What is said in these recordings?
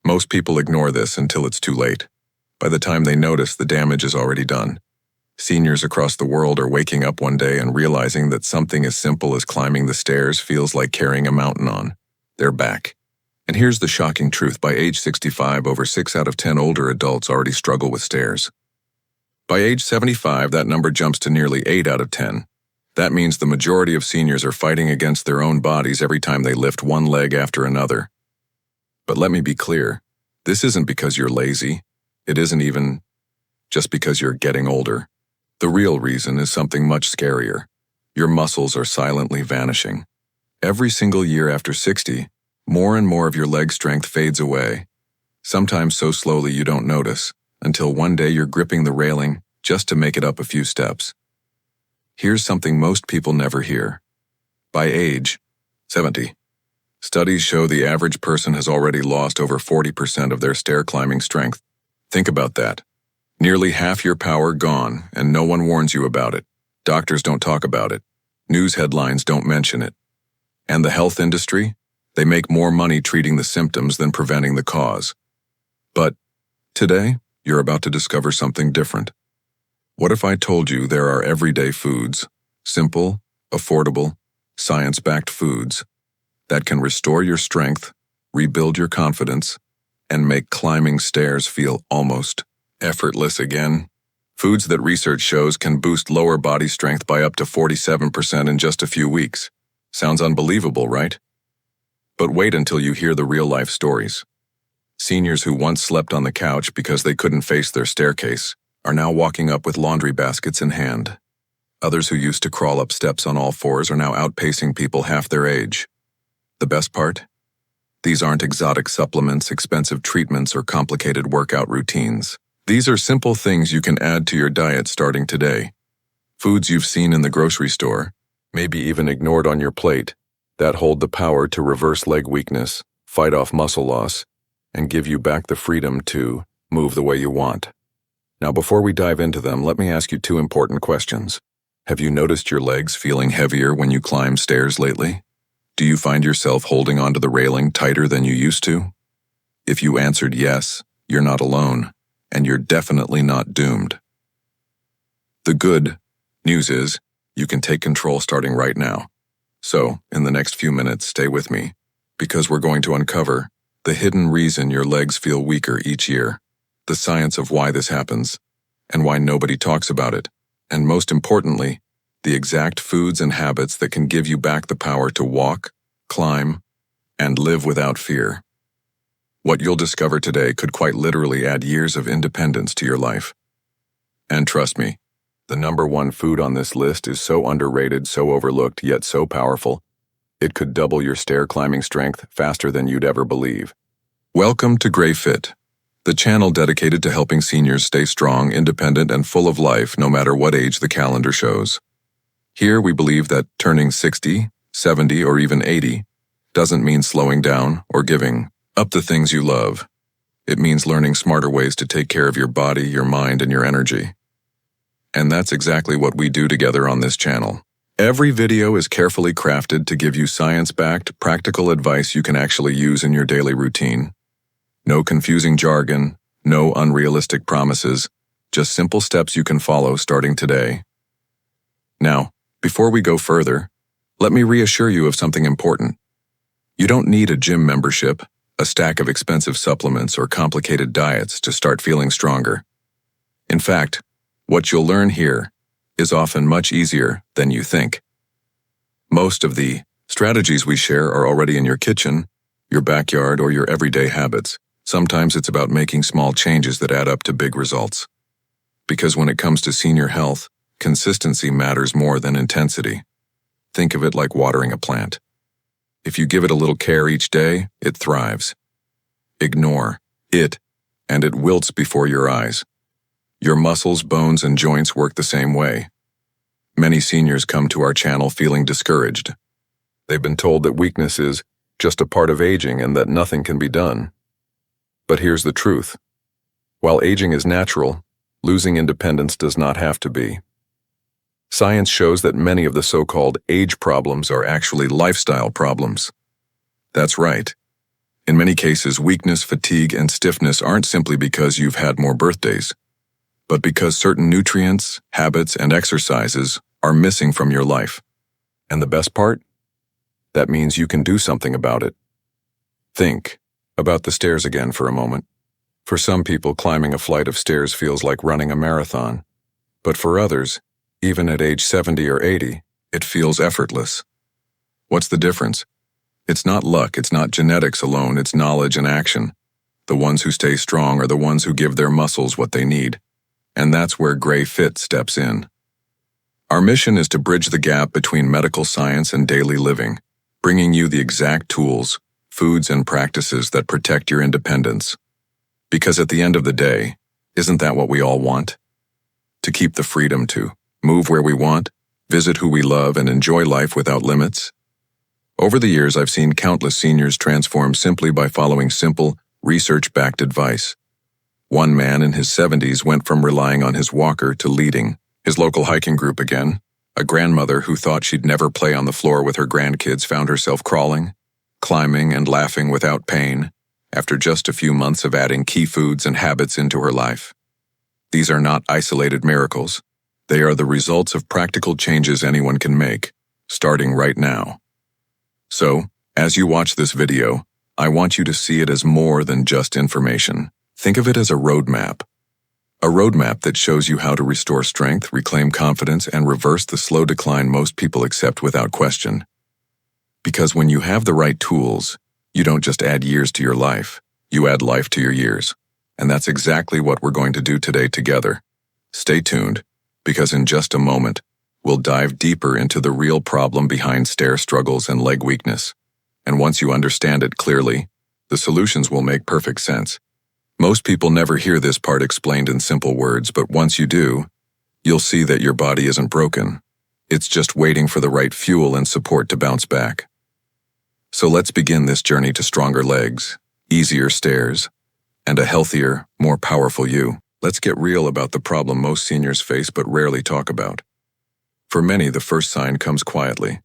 Most people ignore this until it's too late. By the time they notice, the damage is already done. Seniors across the world are waking up one day and realizing that something as simple as climbing the stairs feels like carrying a mountain on their back. And here's the shocking truth. By age 65, over 6 out of 10 older adults already struggle with stairs. By age 75, that number jumps to nearly 8 out of 10. That means the majority of seniors are fighting against their own bodies every time they lift one leg after another. But let me be clear, this isn't because you're lazy. It isn't even just because you're getting older. The real reason is something much scarier. Your muscles are silently vanishing. Every single year after 60, more and more of your leg strength fades away, sometimes so slowly you don't notice, until one day you're gripping the railing just to make it up a few steps. Here's something most people never hear. By age 70, studies show the average person has already lost over 40% of their stair climbing strength. Think about that. Nearly half your power gone, and no one warns you about it. Doctors don't talk about it. News headlines don't mention it. And the health industry? They make more money treating the symptoms than preventing the cause. But today, you're about to discover something different. What if I told you there are everyday foods, simple, affordable, science-backed foods, that can restore your strength, rebuild your confidence, and make climbing stairs feel almost effortless again? Foods that research shows can boost lower body strength by up to 47% in just a few weeks. Sounds unbelievable, right? But wait until you hear the real-life stories. Seniors who once slept on the couch because they couldn't face their staircase are now walking up with laundry baskets in hand. Others who used to crawl up steps on all fours are now outpacing people half their age. The best part? These aren't exotic supplements, expensive treatments, or complicated workout routines. These are simple things you can add to your diet starting today. Foods you've seen in the grocery store, maybe even ignored on your plate, that hold the power to reverse leg weakness, fight off muscle loss, and give you back the freedom to move the way you want. Now, before we dive into them, let me ask you 2 important questions. Have you noticed your legs feeling heavier when you climb stairs lately? Do you find yourself holding onto the railing tighter than you used to? If you answered yes, you're not alone, and you're definitely not doomed. The good news is, you can take control starting right now. So, in the next few minutes, stay with me, because we're going to uncover the hidden reason your legs feel weaker each year, the science of why this happens, and why nobody talks about it, and most importantly, the exact foods and habits that can give you back the power to walk, climb, and live without fear. What you'll discover today could quite literally add years of independence to your life. And trust me, the number 1 food on this list is so underrated, so overlooked, yet so powerful, it could double your stair climbing strength faster than you'd ever believe. Welcome to Gray Fit, the channel dedicated to helping seniors stay strong, independent, and full of life no matter what age the calendar shows. Here we believe that turning 60, 70, or even 80 doesn't mean slowing down or giving up the things you love. It means learning smarter ways to take care of your body, your mind, and your energy. And that's exactly what we do together on this channel. Every video is carefully crafted to give you science-backed, practical advice you can actually use in your daily routine. No confusing jargon, no unrealistic promises, just simple steps you can follow starting today. Now, before we go further, let me reassure you of something important. You don't need a gym membership, a stack of expensive supplements, or complicated diets to start feeling stronger. In fact, what you'll learn here is often much easier than you think. Most of the strategies we share are already in your kitchen, your backyard, or your everyday habits. Sometimes it's about making small changes that add up to big results. Because when it comes to senior health, consistency matters more than intensity. Think of it like watering a plant. If you give it a little care each day, it thrives. Ignore it, and it wilts before your eyes. Your muscles, bones, and joints work the same way. Many seniors come to our channel feeling discouraged. They've been told that weakness is just a part of aging and that nothing can be done. But here's the truth. While aging is natural, losing independence does not have to be. Science shows that many of the so-called age problems are actually lifestyle problems. That's right. In many cases, weakness, fatigue, and stiffness aren't simply because you've had more birthdays, but because certain nutrients, habits, and exercises are missing from your life. And the best part? That means you can do something about it. Think about the stairs again for a moment. For some people, climbing a flight of stairs feels like running a marathon. But for others, even at age 70 or 80, it feels effortless. What's the difference? It's not luck, it's not genetics alone, it's knowledge and action. The ones who stay strong are the ones who give their muscles what they need. And that's where Gray Fit steps in. Our mission is to bridge the gap between medical science and daily living, bringing you the exact tools, foods, and practices that protect your independence. Because at the end of the day, isn't that what we all want? To keep the freedom to move where we want, visit who we love, and enjoy life without limits? Over the years, I've seen countless seniors transform simply by following simple, research-backed advice. One man in his 70s went from relying on his walker to leading his local hiking group again. A grandmother who thought she'd never play on the floor with her grandkids found herself crawling, climbing, and laughing without pain after just a few months of adding key foods and habits into her life. These are not isolated miracles. They are the results of practical changes anyone can make, starting right now. So, as you watch this video, I want you to see it as more than just information. Think of it as a roadmap. A roadmap that shows you how to restore strength, reclaim confidence, and reverse the slow decline most people accept without question. Because when you have the right tools, you don't just add years to your life, you add life to your years. And that's exactly what we're going to do today together. Stay tuned, because in just a moment, we'll dive deeper into the real problem behind stair struggles and leg weakness. And once you understand it clearly, the solutions will make perfect sense. Most people never hear this part explained in simple words, but once you do, you'll see that your body isn't broken. It's just waiting for the right fuel and support to bounce back. So let's begin this journey to stronger legs, easier stairs, and a healthier, more powerful you. Let's get real about the problem most seniors face but rarely talk about. For many, the first sign comes quietly.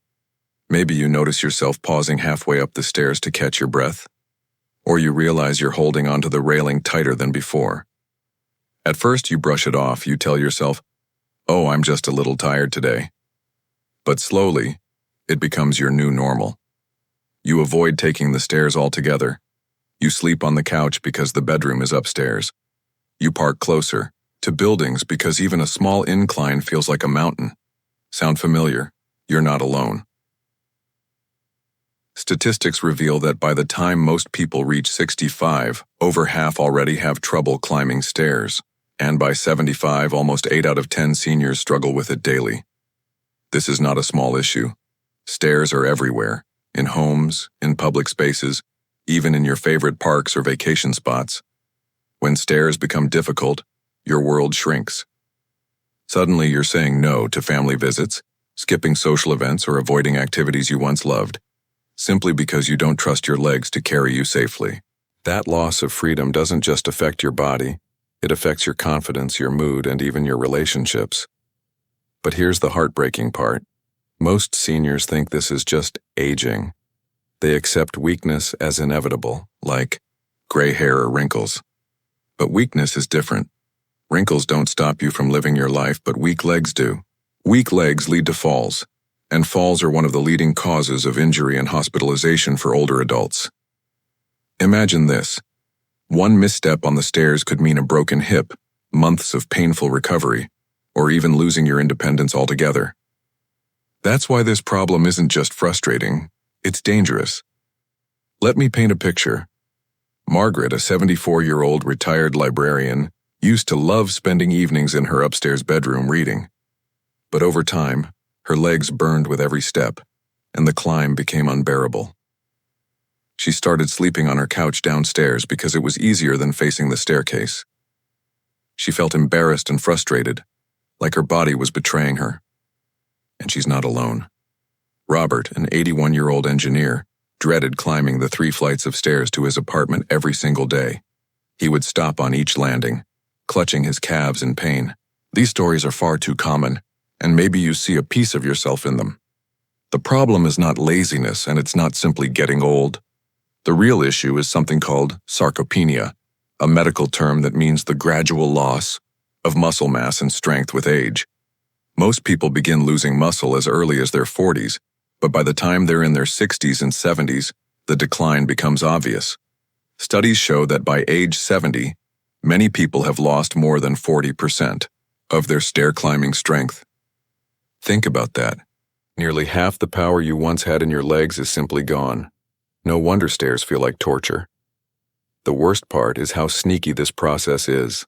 Maybe you notice yourself pausing halfway up the stairs to catch your breath, or you realize you're holding onto the railing tighter than before. At first, you brush it off. You tell yourself, "Oh, I'm just a little tired today." But slowly, it becomes your new normal. You avoid taking the stairs altogether. You sleep on the couch because the bedroom is upstairs. You park closer to buildings because even a small incline feels like a mountain. Sound familiar? You're not alone. Statistics reveal that by the time most people reach 65, over half already have trouble climbing stairs, and by 75, almost 8 out of 10 seniors struggle with it daily. This is not a small issue. Stairs are everywhere, in homes, in public spaces, even in your favorite parks or vacation spots. When stairs become difficult, your world shrinks. Suddenly you're saying no to family visits, skipping social events, or avoiding activities you once loved, simply because you don't trust your legs to carry you safely. That loss of freedom doesn't just affect your body, it affects your confidence, your mood, and even your relationships. But here's the heartbreaking part. Most seniors think this is just aging. They accept weakness as inevitable, like gray hair or wrinkles. But weakness is different. Wrinkles don't stop you from living your life, but weak legs do. Weak legs lead to falls, and falls are one of the leading causes of injury and hospitalization for older adults. Imagine this. One misstep on the stairs could mean a broken hip, months of painful recovery, or even losing your independence altogether. That's why this problem isn't just frustrating, it's dangerous. Let me paint a picture. Margaret, a 74-year-old retired librarian, used to love spending evenings in her upstairs bedroom reading. But over time, her legs burned with every step, and the climb became unbearable. She started sleeping on her couch downstairs because it was easier than facing the staircase. She felt embarrassed and frustrated, like her body was betraying her. And she's not alone. Robert, an 81-year-old engineer, dreaded climbing the 3 flights of stairs to his apartment every single day. He would stop on each landing, clutching his calves in pain. These stories are far too common, and maybe you see a piece of yourself in them. The problem is not laziness, and it's not simply getting old. The real issue is something called sarcopenia, a medical term that means the gradual loss of muscle mass and strength with age. Most people begin losing muscle as early as their 40s, but by the time they're in their 60s and 70s, the decline becomes obvious. Studies show that by age 70, many people have lost more than 40% of their stair-climbing strength. Think about that. Nearly half the power you once had in your legs is simply gone. No wonder stairs feel like torture. The worst part is how sneaky this process is.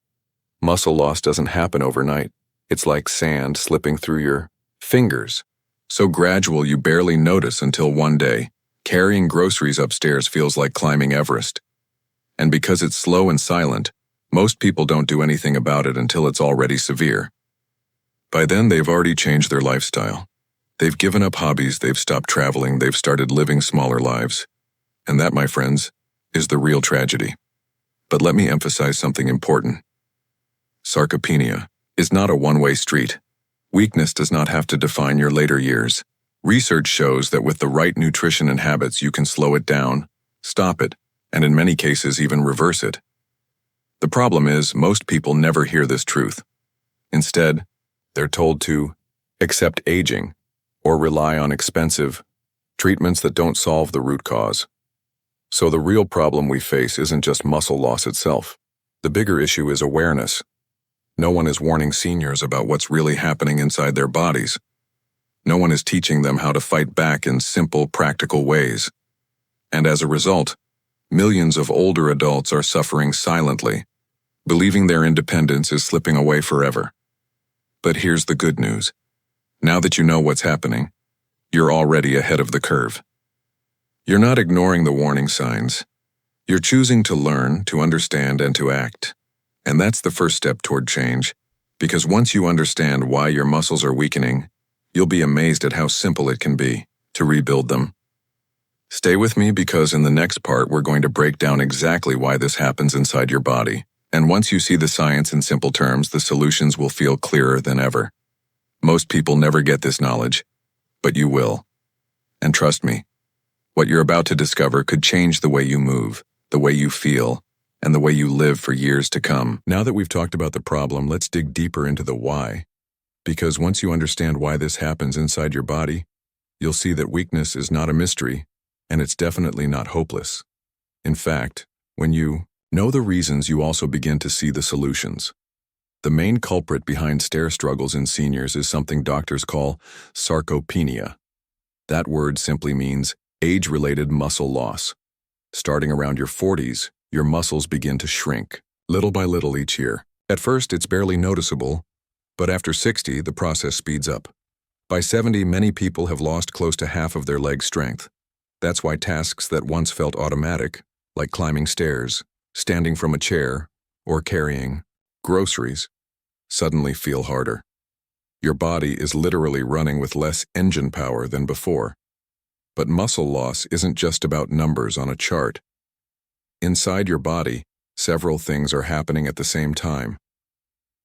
Muscle loss doesn't happen overnight. It's like sand slipping through your fingers. So gradual you barely notice until one day, carrying groceries upstairs feels like climbing Everest. And because it's slow and silent, most people don't do anything about it until it's already severe. By then, they've already changed their lifestyle. They've given up hobbies, they've stopped traveling, they've started living smaller lives. And that, my friends, is the real tragedy. But let me emphasize something important. Sarcopenia is not a one-way street. Weakness does not have to define your later years. Research shows that with the right nutrition and habits, you can slow it down, stop it, and in many cases even reverse it. The problem is, most people never hear this truth. Instead, they're told to accept aging or rely on expensive treatments that don't solve the root cause. So the real problem we face isn't just muscle loss itself. The bigger issue is awareness. No one is warning seniors about what's really happening inside their bodies. No one is teaching them how to fight back in simple, practical ways. And as a result, millions of older adults are suffering silently, believing their independence is slipping away forever. But here's the good news. Now that you know what's happening, you're already ahead of the curve. You're not ignoring the warning signs. You're choosing to learn, to understand, and to act. And that's the first step toward change, because once you understand why your muscles are weakening, you'll be amazed at how simple it can be to rebuild them. Stay with me because in the next part we're going to break down exactly why this happens inside your body. And once you see the science in simple terms, the solutions will feel clearer than ever. Most people never get this knowledge, but you will. And trust me, what you're about to discover could change the way you move, the way you feel, and the way you live for years to come. Now that we've talked about the problem, let's dig deeper into the why. Because once you understand why this happens inside your body, you'll see that weakness is not a mystery, and it's definitely not hopeless. In fact, when you know the reasons, you also begin to see the solutions. The main culprit behind stair struggles in seniors is something doctors call sarcopenia. That word simply means age-related muscle loss. Starting around your 40s, your muscles begin to shrink, little by little each year. At first, it's barely noticeable, but after 60, the process speeds up. By 70, many people have lost close to half of their leg strength. That's why tasks that once felt automatic, like climbing stairs, standing from a chair, or carrying groceries, suddenly feel harder. Your body is literally running with less engine power than before. But muscle loss isn't just about numbers on a chart. Inside your body, several things are happening at the same time.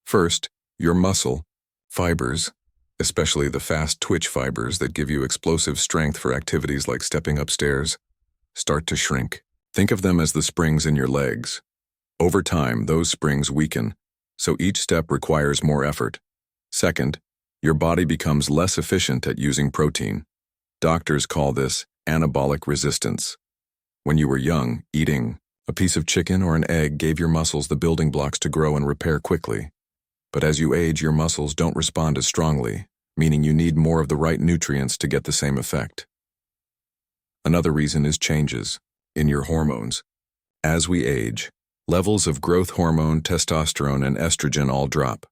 First, your muscle fibers, especially the fast twitch fibers that give you explosive strength for activities like stepping upstairs, start to shrink. Think of them as the springs in your legs. Over time, those springs weaken, so each step requires more effort. Second, your body becomes less efficient at using protein. Doctors call this anabolic resistance. When you were young, eating a piece of chicken or an egg gave your muscles the building blocks to grow and repair quickly. But as you age, your muscles don't respond as strongly, meaning you need more of the right nutrients to get the same effect. Another reason is changes in your hormones. As we age, levels of growth hormone, testosterone, and estrogen all drop.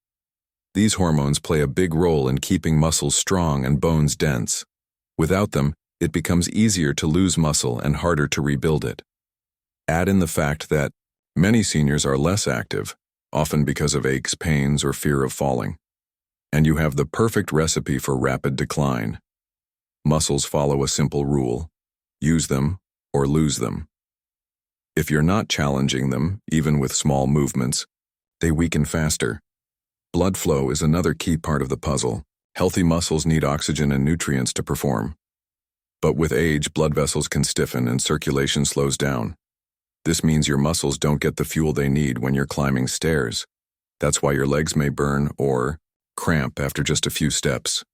These hormones play a big role in keeping muscles strong and bones dense. Without them, it becomes easier to lose muscle and harder to rebuild it. Add in the fact that many seniors are less active, often because of aches, pains, or fear of falling. And you have the perfect recipe for rapid decline. Muscles follow a simple rule: use them or lose them. If you're not challenging them, even with small movements, they weaken faster. Blood flow is another key part of the puzzle. Healthy muscles need oxygen and nutrients to perform. But with age, blood vessels can stiffen and circulation slows down. This means your muscles don't get the fuel they need when you're climbing stairs. That's why your legs may burn or cramp after just a few steps.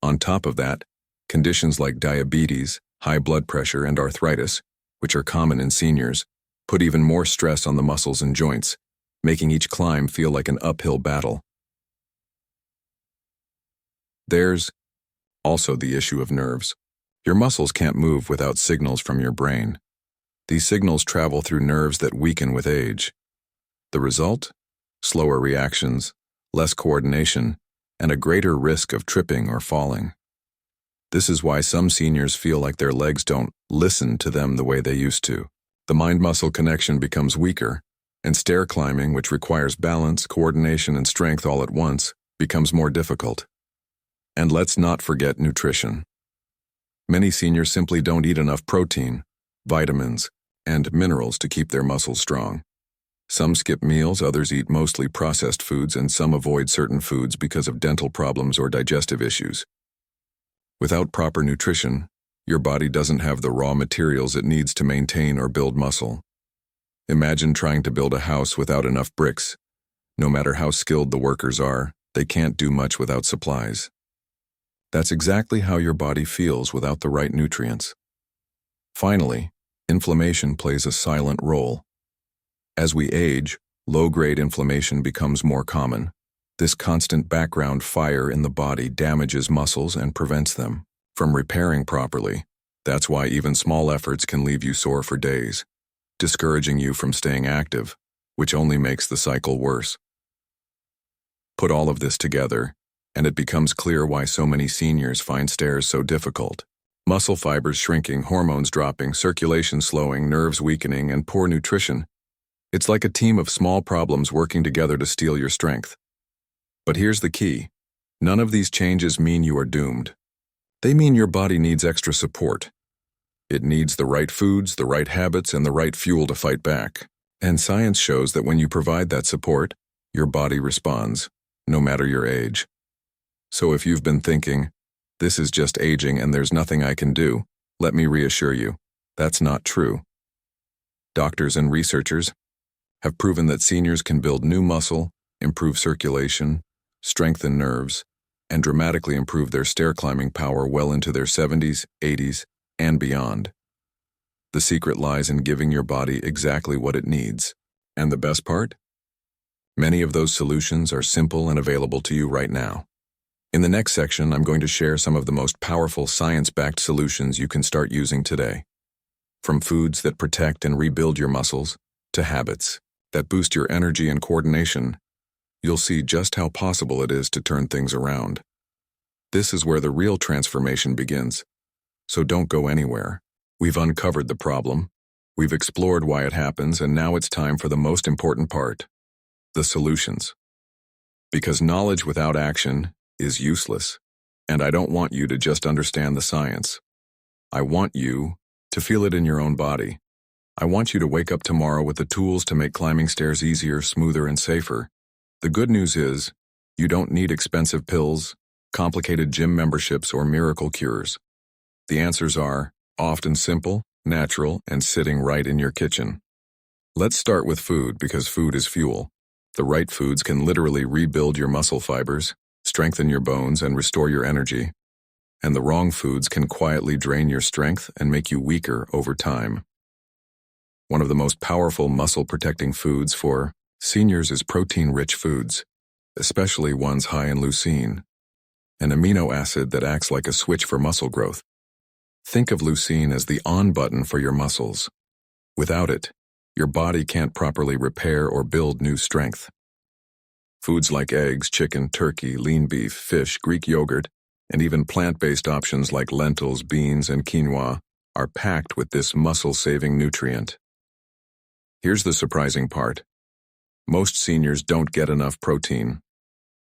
On top of that, conditions like diabetes, high blood pressure, and arthritis, which are common in seniors, put even more stress on the muscles and joints, making each climb feel like an uphill battle. There's also the issue of nerves. Your muscles can't move without signals from your brain. These signals travel through nerves that weaken with age. The result? Slower reactions, less coordination, and a greater risk of tripping or falling. This is why some seniors feel like their legs don't listen to them the way they used to. The mind-muscle connection becomes weaker, and stair climbing, which requires balance, coordination, and strength all at once, becomes more difficult. And let's not forget nutrition. Many seniors simply don't eat enough protein, vitamins, and minerals to keep their muscles strong. Some skip meals, others eat mostly processed foods, and some avoid certain foods because of dental problems or digestive issues. Without proper nutrition, your body doesn't have the raw materials it needs to maintain or build muscle. Imagine trying to build a house without enough bricks. No matter how skilled the workers are, they can't do much without supplies. That's exactly how your body feels without the right nutrients. Finally, inflammation plays a silent role. As we age, low-grade inflammation becomes more common. This constant background fire in the body damages muscles and prevents them from repairing properly. That's why even small efforts can leave you sore for days, discouraging you from staying active, which only makes the cycle worse. Put all of this together, and it becomes clear why so many seniors find stairs so difficult. Muscle fibers shrinking, hormones dropping, circulation slowing, nerves weakening, and poor nutrition. It's like a team of small problems working together to steal your strength. But here's the key. None of these changes mean you are doomed. They mean your body needs extra support. It needs the right foods, the right habits, and the right fuel to fight back. And science shows that when you provide that support, your body responds, no matter your age. So if you've been thinking, this is just aging and there's nothing I can do, let me reassure you, that's not true. Doctors and researchers have proven that seniors can build new muscle, improve circulation, strengthen nerves, and dramatically improve their stair climbing power well into their 70s, 80s, and beyond. The secret lies in giving your body exactly what it needs. And the best part? Many of those solutions are simple and available to you right now. In the next section, I'm going to share some of the most powerful science-backed solutions you can start using today. From foods that protect and rebuild your muscles, to habits that boost your energy and coordination, you'll see just how possible it is to turn things around. This is where the real transformation begins. So don't go anywhere. We've uncovered the problem, we've explored why it happens, and now it's time for the most important part, the solutions. Because knowledge without action is useless, and I don't want you to just understand the science. I want you to feel it in your own body. I want you to wake up tomorrow with the tools to make climbing stairs easier, smoother, and safer. The good news is, you don't need expensive pills, complicated gym memberships, or miracle cures. The answers are often simple, natural, and sitting right in your kitchen. Let's start with food, because food is fuel. The right foods can literally rebuild your muscle fibers, strengthen your bones, and restore your energy. And the wrong foods can quietly drain your strength and make you weaker over time. One of the most powerful muscle-protecting foods for seniors is protein-rich foods, especially ones high in leucine, an amino acid that acts like a switch for muscle growth. Think of leucine as the on button for your muscles. Without it, your body can't properly repair or build new strength. Foods like eggs, chicken, turkey, lean beef, fish, Greek yogurt, and even plant-based options like lentils, beans, and quinoa are packed with this muscle-saving nutrient. Here's the surprising part. Most seniors don't get enough protein.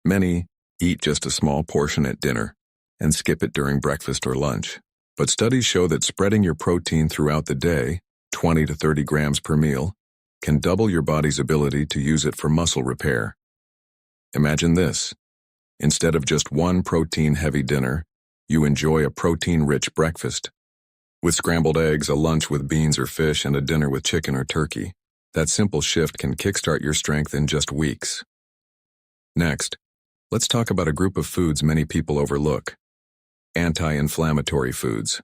Many eat just a small portion at dinner and skip it during breakfast or lunch. But studies show that spreading your protein throughout the day, 20 to 30 grams per meal, can double your body's ability to use it for muscle repair. Imagine this. Instead of just one protein-heavy dinner, you enjoy a protein-rich breakfast, With scrambled eggs, a lunch with beans or fish, and a dinner with chicken or turkey, that simple shift can kickstart your strength in just weeks. Next, let's talk about a group of foods many people overlook: anti-inflammatory foods.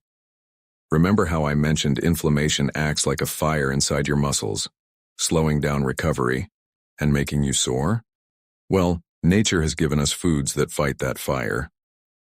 Remember how I mentioned inflammation acts like a fire inside your muscles, slowing down recovery and making you sore? Well, nature has given us foods that fight that fire.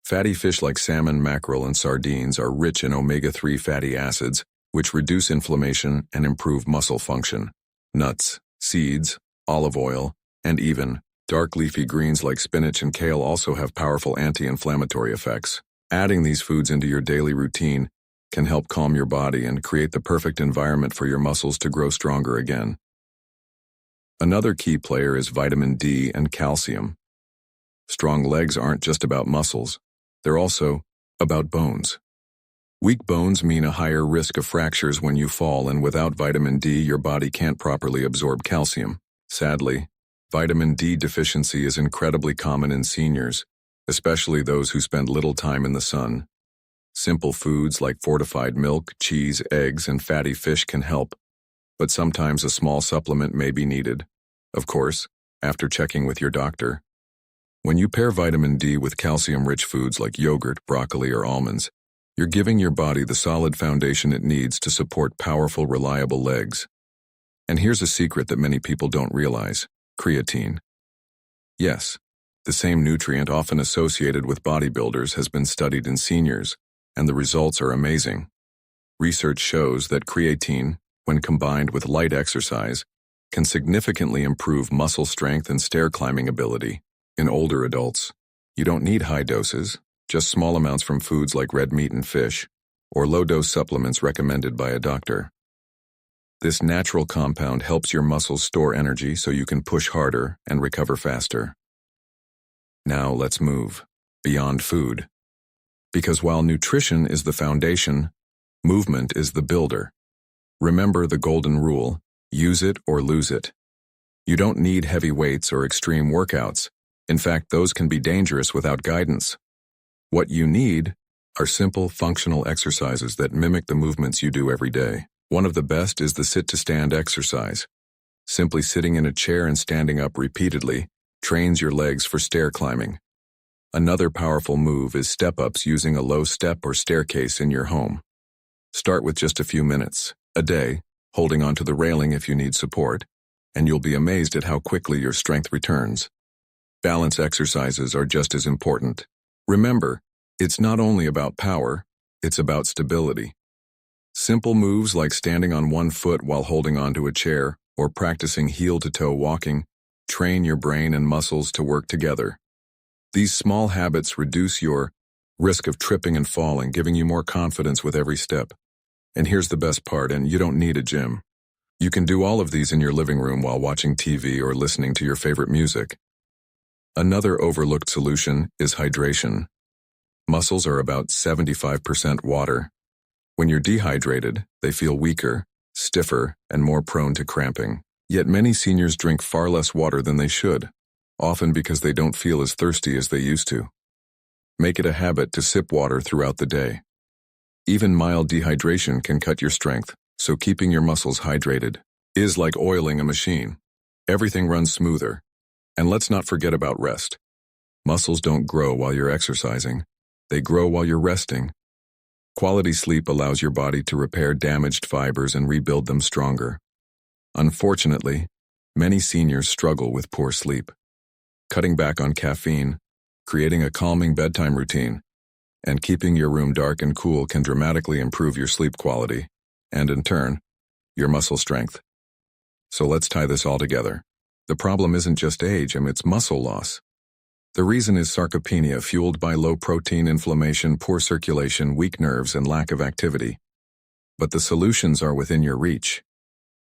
Fatty fish like salmon, mackerel, and sardines are rich in omega-3 fatty acids, which reduce inflammation and improve muscle function. Nuts, seeds, olive oil, and even dark leafy greens like spinach and kale also have powerful anti-inflammatory effects. Adding these foods into your daily routine can help calm your body and create the perfect environment for your muscles to grow stronger again. Another key player is vitamin D and calcium. Strong legs aren't just about muscles, they're also about bones. Weak bones mean a higher risk of fractures when you fall, and without vitamin D, your body can't properly absorb calcium. Sadly, vitamin D deficiency is incredibly common in seniors, especially those who spend little time in the sun. Simple foods like fortified milk, cheese, eggs, and fatty fish can help, but sometimes a small supplement may be needed. Of course, after checking with your doctor. When you pair vitamin D with calcium-rich foods like yogurt, broccoli, or almonds, you're giving your body the solid foundation it needs to support powerful, reliable legs. And here's a secret that many people don't realize: creatine. Yes, the same nutrient often associated with bodybuilders has been studied in seniors, and the results are amazing. Research shows that creatine, when combined with light exercise, can significantly improve muscle strength and stair climbing ability. In older adults, you don't need high doses, just small amounts from foods like red meat and fish, or low-dose supplements recommended by a doctor. This natural compound helps your muscles store energy so you can push harder and recover faster. Now let's move beyond food. Because while nutrition is the foundation, movement is the builder. Remember the golden rule: use it or lose it. You don't need heavy weights or extreme workouts. In fact, those can be dangerous without guidance. What you need are simple, functional exercises that mimic the movements you do every day. One of the best is the sit-to-stand exercise. Simply sitting in a chair and standing up repeatedly trains your legs for stair climbing. Another powerful move is step-ups using a low step or staircase in your home. Start with just a few minutes a day, holding onto the railing if you need support, and you'll be amazed at how quickly your strength returns. Balance exercises are just as important. Remember, it's not only about power, it's about stability. Simple moves like standing on one foot while holding onto a chair or practicing heel-to-toe walking train your brain and muscles to work together. These small habits reduce your risk of tripping and falling, giving you more confidence with every step. And here's the best part, and you don't need a gym. You can do all of these in your living room while watching TV or listening to your favorite music. Another overlooked solution is hydration. Muscles are about 75% water. When you're dehydrated, they feel weaker, stiffer, and more prone to cramping. Yet many seniors drink far less water than they should, often because they don't feel as thirsty as they used to. Make it a habit to sip water throughout the day. Even mild dehydration can cut your strength, so keeping your muscles hydrated is like oiling a machine. Everything runs smoother. And let's not forget about rest. Muscles don't grow while you're exercising. They grow while you're resting. Quality sleep allows your body to repair damaged fibers and rebuild them stronger. Unfortunately, many seniors struggle with poor sleep. Cutting back on caffeine, creating a calming bedtime routine, and keeping your room dark and cool can dramatically improve your sleep quality, and in turn, your muscle strength. So let's tie this all together. The problem isn't just age, it's muscle loss. The reason is sarcopenia, fueled by low protein, inflammation, poor circulation, weak nerves, and lack of activity. But the solutions are within your reach.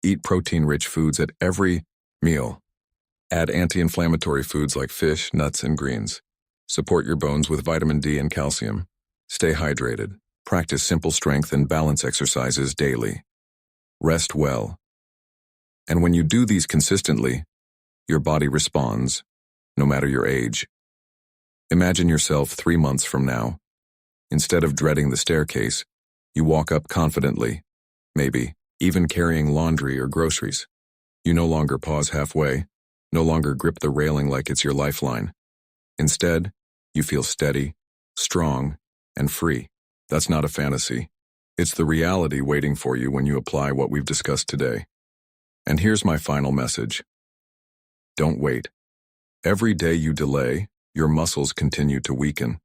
Eat protein-rich foods at every meal. Add anti-inflammatory foods like fish, nuts, and greens. Support your bones with vitamin D and calcium. Stay hydrated. Practice simple strength and balance exercises daily. Rest well. And when you do these consistently, your body responds, no matter your age. Imagine yourself 3 months from now. Instead of dreading the staircase, You walk up confidently, maybe even carrying laundry or groceries. You no longer pause halfway, no longer grip the railing like it's your lifeline. Instead, you feel steady, strong, and free. That's not a fantasy. It's the reality waiting for you when you apply what we've discussed today. And here's my final message. Don't wait. Every day you delay, your muscles continue to weaken.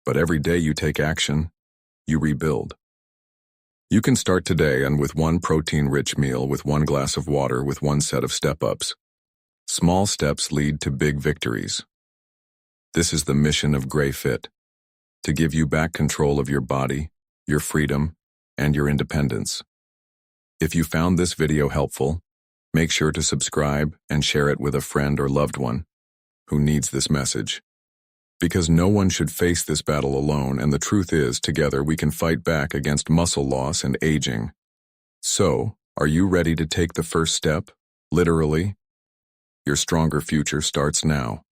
But every day you take action, you rebuild. You can start today and with one protein-rich meal, with one glass of water, with one set of step-ups. Small steps lead to big victories. This is the mission of Gray Fit, to give you back control of your body, your freedom, and your independence. If you found this video helpful, make sure to subscribe and share it with a friend or loved one who needs this message. Because no one should face this battle alone, and the truth is, together we can fight back against muscle loss and aging. So, are you ready to take the first step? Literally? Your stronger future starts now.